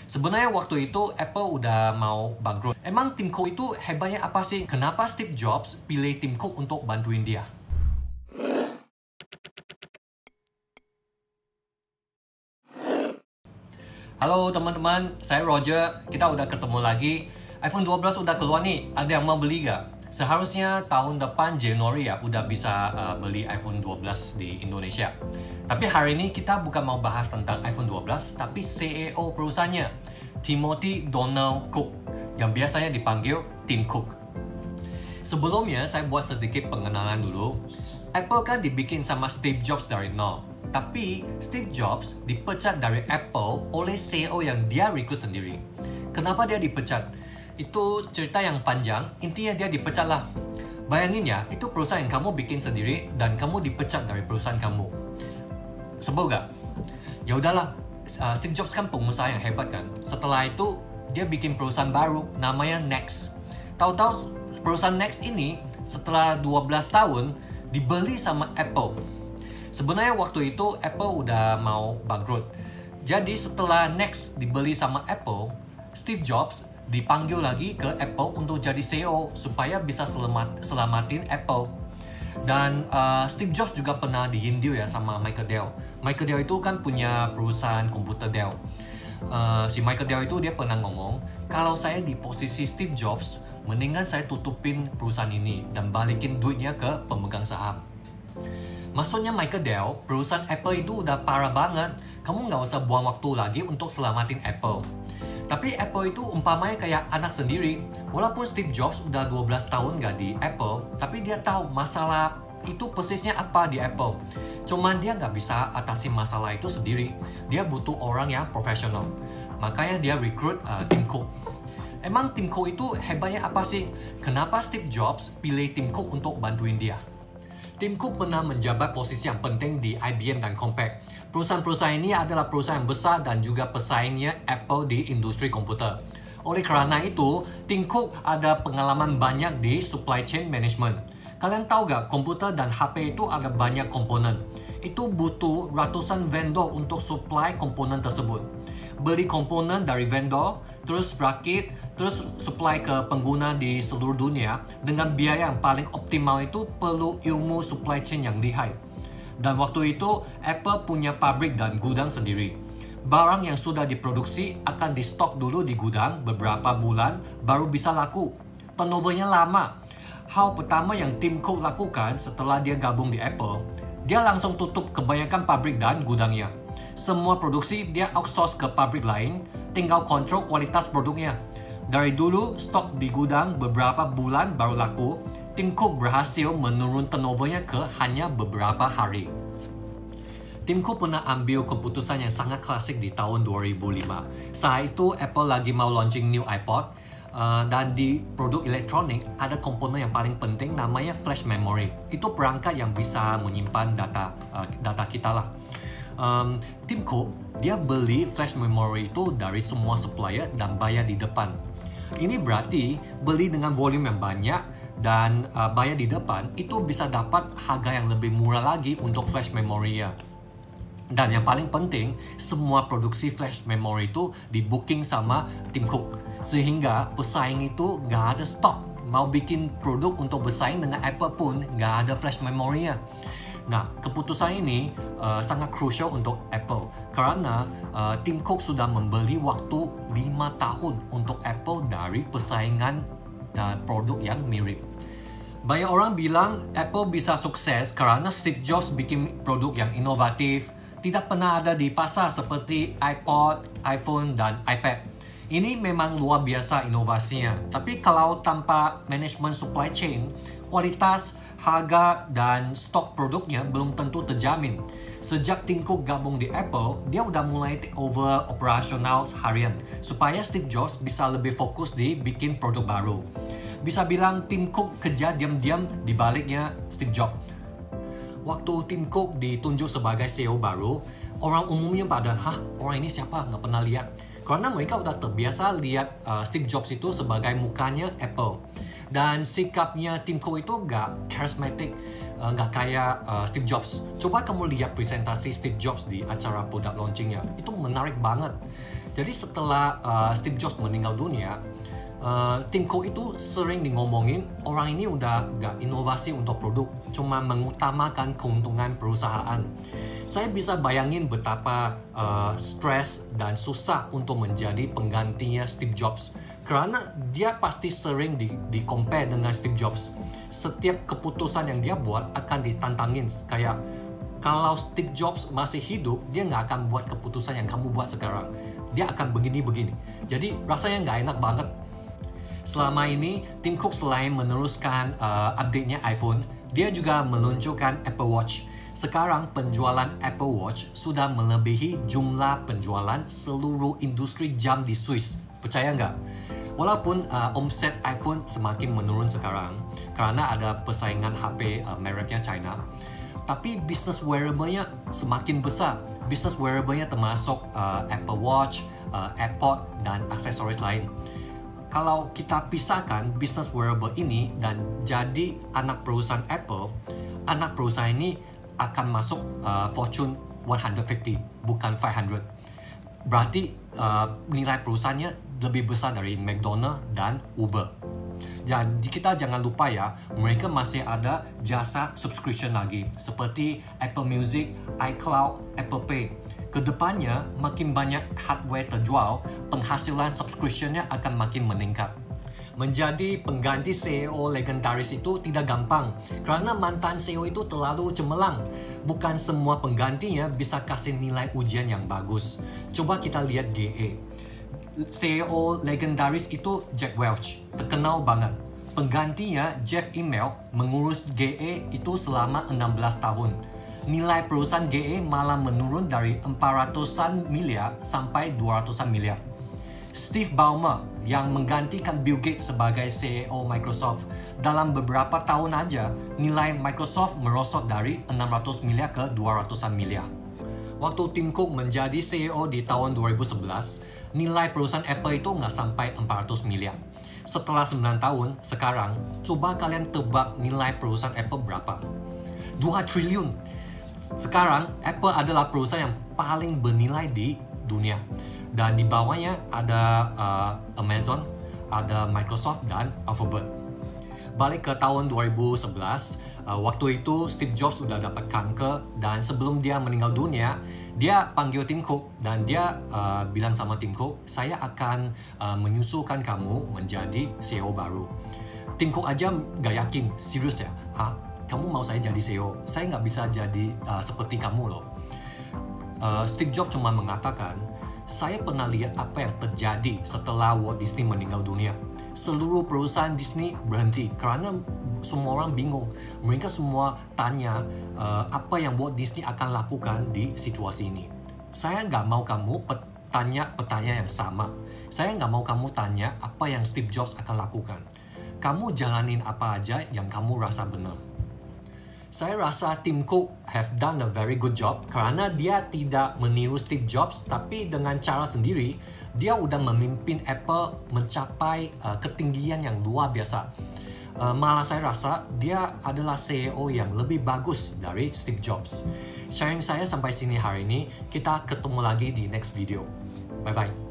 Sebenarnya waktu itu Apple udah mau bangkrut. Emang Tim Cook itu hebatnya apa sih? Kenapa Steve Jobs pilih Tim Cook untuk bantuin dia? Halo teman-teman, saya Roger. Kita udah ketemu lagi. iPhone 12 udah keluar nih. Ada yang mau beli gak? Seharusnya tahun depan Januari ya udah bisa beli iPhone 12 di Indonesia. Tapi hari ini kita bukan mau bahas tentang iPhone 12, tapi CEO perusahaannya, Timothy Donald Cook, yang biasanya dipanggil Tim Cook. Sebelumnya saya buat sedikit pengenalan dulu. Apple kan dibikin sama Steve Jobs dari nol. Tapi Steve Jobs dipecat dari Apple oleh CEO yang dia rekrut sendiri. Kenapa dia dipecat? Itu cerita yang panjang, intinya dia dipecat lah. Bayangin ya, itu perusahaan yang kamu bikin sendiri dan kamu dipecat dari perusahaan kamu. Sebel gak? Ya udahlah, Steve Jobs kan pengusaha yang hebat kan. Setelah itu dia bikin perusahaan baru namanya Next. Tahu-tahu perusahaan Next ini setelah 12 tahun dibeli sama Apple. Sebenarnya waktu itu Apple udah mau bangkrut. Jadi setelah Next dibeli sama Apple, Steve Jobs dipanggil lagi ke Apple untuk jadi CEO supaya bisa selamatin Apple. Dan Steve Jobs juga pernah diinterview ya sama Michael Dell. Michael Dell itu kan punya perusahaan komputer Dell. Si Michael Dell itu dia pernah ngomong, kalau saya di posisi Steve Jobs, mendingan saya tutupin perusahaan ini dan balikin duitnya ke pemegang saham. Maksudnya Michael Dell, perusahaan Apple itu udah parah banget. Kamu nggak usah buang waktu lagi untuk selamatin Apple. Tapi Apple itu umpamanya kayak anak sendiri. Walaupun Steve Jobs udah 12 tahun nggak di Apple, tapi dia tahu masalah itu persisnya apa di Apple. Cuman dia nggak bisa atasi masalah itu sendiri. Dia butuh orang yang profesional. Makanya dia rekrut Tim Cook. Emang Tim Cook itu hebatnya apa sih? Kenapa Steve Jobs pilih Tim Cook untuk bantuin dia? Tim Cook pernah menjabat posisi yang penting di IBM dan Compaq. Perusahaan-perusahaan ini adalah perusahaan yang besar dan juga pesaingnya Apple di industri komputer. Oleh karena itu, Tim Cook ada pengalaman banyak di supply chain management. Kalian tahu gak, komputer dan HP itu ada banyak komponen. Itu butuh ratusan vendor untuk supply komponen tersebut. Beli komponen dari vendor, terus rakit, terus supply ke pengguna di seluruh dunia dengan biaya yang paling optimal itu perlu ilmu supply chain yang lihai. Dan waktu itu Apple punya pabrik dan gudang sendiri. Barang yang sudah diproduksi akan di stok dulu di gudang beberapa bulan baru bisa laku. Turnovernya lama. Hal pertama yang Tim Cook lakukan setelah dia gabung di Apple, dia langsung tutup kebanyakan pabrik dan gudangnya. Semua produksi dia outsource ke pabrik lain, tinggal kontrol kualitas produknya. Dari dulu stok di gudang beberapa bulan baru laku, Tim Cook berhasil menurun turnovernya ke hanya beberapa hari. Tim Cook pernah ambil keputusan yang sangat klasik di tahun 2005. Saat itu Apple lagi mau launching new iPod, dan di produk elektronik ada komponen yang paling penting namanya flash memory. Itu perangkat yang bisa menyimpan data kita lah. Tim Cook dia beli flash memory itu dari semua supplier dan bayar di depan. Ini berarti beli dengan volume yang banyak dan bayar di depan itu bisa dapat harga yang lebih murah lagi untuk flash memory-nya. Dan yang paling penting, semua produksi flash memory itu di booking sama Tim Cook. Sehingga pesaing itu nggak ada stok. Mau bikin produk untuk bersaing dengan Apple pun nggak ada flash memory-nya. Nah, keputusan ini sangat crucial untuk Apple karena Tim Cook sudah membeli waktu 5 tahun untuk Apple dari persaingan produk yang mirip. Banyak orang bilang Apple bisa sukses karena Steve Jobs bikin produk yang inovatif, tidak pernah ada di pasar seperti iPod, iPhone, dan iPad. Ini memang luar biasa inovasinya, tapi kalau tanpa manajemen supply chain, kualitas, harga, dan stok produknya belum tentu terjamin. Sejak Tim Cook gabung di Apple, dia udah mulai take over operasional harian supaya Steve Jobs bisa lebih fokus di bikin produk baru. Bisa bilang Tim Cook kerja diam-diam di baliknya Steve Jobs. Waktu Tim Cook ditunjuk sebagai CEO baru, orang umumnya pada, orang ini siapa? Nggak pernah lihat. Karena mereka udah terbiasa lihat Steve Jobs itu sebagai mukanya Apple. Dan sikapnya Tim Cook itu gak charismatic. nggak kayak Steve Jobs. Coba kamu lihat presentasi Steve Jobs di acara product launchingnya, itu menarik banget. Jadi setelah Steve Jobs meninggal dunia, Tim Cook itu sering ngomongin orang ini udah nggak inovasi untuk produk, cuma mengutamakan keuntungan perusahaan. Saya bisa bayangin betapa stres dan susah untuk menjadi penggantinya Steve Jobs. Karena dia pasti sering di-compare dengan Steve Jobs. Setiap keputusan yang dia buat akan ditantangin. Kayak kalau Steve Jobs masih hidup, dia nggak akan buat keputusan yang kamu buat sekarang. Dia akan begini-begini. Jadi rasanya nggak enak banget. Selama ini, Tim Cook selain meneruskan update-nya iPhone, dia juga meluncurkan Apple Watch. Sekarang penjualan Apple Watch sudah melebihi jumlah penjualan seluruh industri jam di Swiss. Percaya nggak? Walaupun omset iPhone semakin menurun sekarang karena ada persaingan HP mereknya China, tapi bisnis wearable-nya semakin besar. Bisnis wearable-nya termasuk Apple Watch, AirPods, dan aksesoris lain. Kalau kita pisahkan bisnis wearable ini dan jadi anak perusahaan Apple, anak perusahaan ini akan masuk Fortune 150, bukan 500. Berarti nilai perusahaannya lebih besar dari McDonald's dan Uber. Jadi kita jangan lupa ya, mereka masih ada jasa subscription lagi seperti Apple Music, iCloud, Apple Pay. Kedepannya makin banyak hardware terjual, penghasilan subscription-nya akan makin meningkat. Menjadi pengganti CEO legendaris itu tidak gampang karena mantan CEO itu terlalu cemerlang. Bukan semua penggantinya bisa kasih nilai ujian yang bagus. Coba kita lihat GE. CEO legendaris itu Jack Welch, terkenal banget. Penggantinya Jeff Immelt mengurus GE itu selama 16 tahun. Nilai perusahaan GE malah menurun dari 400-an miliar sampai 200-an miliar. Steve Ballmer yang menggantikan Bill Gates sebagai CEO Microsoft, dalam beberapa tahun aja nilai Microsoft merosot dari 600 miliar ke 200-an miliar. Waktu Tim Cook menjadi CEO di tahun 2011, nilai perusahaan Apple itu nggak sampai 400 miliar. Setelah 9 tahun, sekarang coba kalian tebak nilai perusahaan Apple berapa? 2 triliun. Sekarang Apple adalah perusahaan yang paling bernilai di dunia. Dan di bawahnya ada Amazon, ada Microsoft, dan Alphabet. Balik ke tahun 2011, waktu itu Steve Jobs sudah dapat kanker, dan sebelum dia meninggal dunia, dia panggil Tim Cook dan dia bilang sama Tim Cook, saya akan menyusulkan kamu menjadi CEO baru. Tim Cook aja gak yakin, serius ya? Hah? Kamu mau saya jadi CEO? Saya nggak bisa jadi seperti kamu loh. Steve Jobs cuma mengatakan, saya pernah lihat apa yang terjadi setelah Walt Disney meninggal dunia. Seluruh perusahaan Disney berhenti karena semua orang bingung. Mereka semua tanya apa yang Walt Disney akan lakukan di situasi ini. Saya nggak mau kamu tanya pertanyaan yang sama. Saya nggak mau kamu tanya apa yang Steve Jobs akan lakukan. Kamu jalanin apa aja yang kamu rasa benar. Saya rasa Tim Cook have done a very good job karena dia tidak meniru Steve Jobs, tapi dengan cara sendiri dia udah memimpin Apple mencapai ketinggian yang luar biasa. Malah saya rasa dia adalah CEO yang lebih bagus dari Steve Jobs. Sharing saya sampai sini hari ini, kita ketemu lagi di next video. Bye bye.